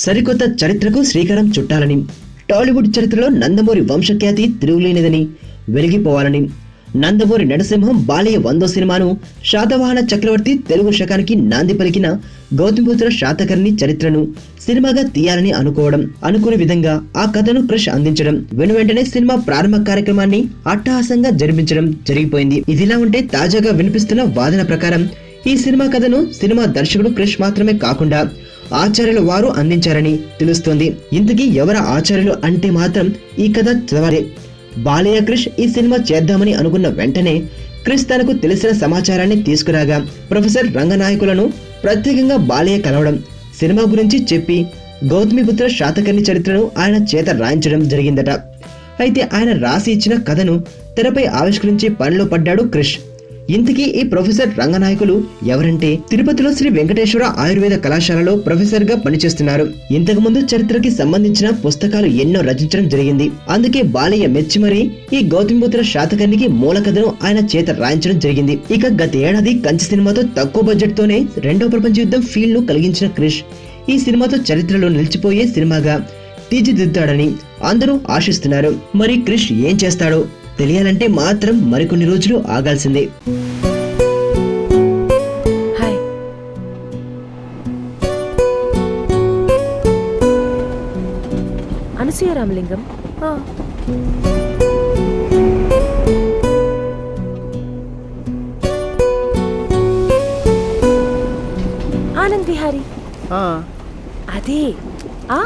సరికొత్త చరిత్రకు శ్రీకారం చుట్టాలని, టాలీవుడ్ చరిత్రలో నందమూరి వంశఖ్యాతి తిరుగులేనిదని, వెలిగిపోవాలని నందమూరి నరసింహం బాలయ్య 100వ సినిమాను శాతవాహన చక్రవర్తి తెలుగు శకానికి నాంది పలికిన గౌతమిపుత్ర శాతకర్ణి చరిత్రను సినిమాగా తీయాలని అనుకునే విధంగా ఆ కథను క్రిష్ అందించడం, వెంటనే సినిమా ప్రారంభ కార్యక్రమాన్ని అట్టహాసంగా జరిపించడం జరిగిపోయింది. ఇదిలా ఉంటే తాజాగా వినిపిస్తున్న వాదన ప్రకారం ఈ సినిమా కథను సినిమా దర్శకుడు క్రిష్ మాత్రమే కాకుండా ఆచార్యుల వారు అందించారని తెలుస్తోంది. ఇంతకీ ఎవర ఆచార్యులు అంటే మాత్రం ఈ కథ చదవరే. బాలయ్య క్రిష్ ఈ సినిమా చేద్దామని అనుకున్న వెంటనే క్రిష్ తనకు తెలిసిన సమాచారాన్ని తీసుకురాగా ప్రొఫెసర్ రంగనాయకులను ప్రత్యేకంగా బాలయ్య కలవడం, సినిమా గురించి చెప్పి గౌతమిపుత్ర శాతకర్ణి చరిత్రను ఆయన చేత రాయించడం జరిగిందట. అయితే ఆయన రాసి ఇచ్చిన కథను తెరపై ఆవిష్కరించే పనిలో పడ్డాడు క్రిష్. ఇంతకీ ఈ ప్రొఫెసర్ రంగనాయకులు ఎవరంటే తిరుపతిలో శ్రీ వెంకటేశ్వర ఆయుర్వేద కళాశాలలో ప్రొఫెసర్ గా పనిచేస్తున్నారు. ఇంతకు ముందు చరిత్రకి సంబంధించిన పుస్తకాలు ఎన్నో రచించడం జరిగింది. అందుకే బాలయ్య మెచ్చి మరీ ఈ గౌతమిపుత్ర శాతకర్ణికి మూల కథను ఆయన చేత రాయించడం జరిగింది. ఇక గత ఏడాది కంచి సినిమాతో తక్కువ బడ్జెట్ తోనే రెండవ ప్రపంచ యుద్ధం ఫీల్ ను కలిగించిన క్రిష్ ఈ సినిమాతో చరిత్రలో నిలిచిపోయే సినిమాగా తీర్చిదిద్దుతాడని అందరూ ఆశిస్తున్నారు. మరి క్రిష్ ఏం చేస్తాడో తెలియాలంటే మాత్రం మరికొన్ని రోజులు ఆగాల్సిందే. హాయ్, అనసూయ రామలింగం. ఆనంద్ విహారీ. అదే ఆ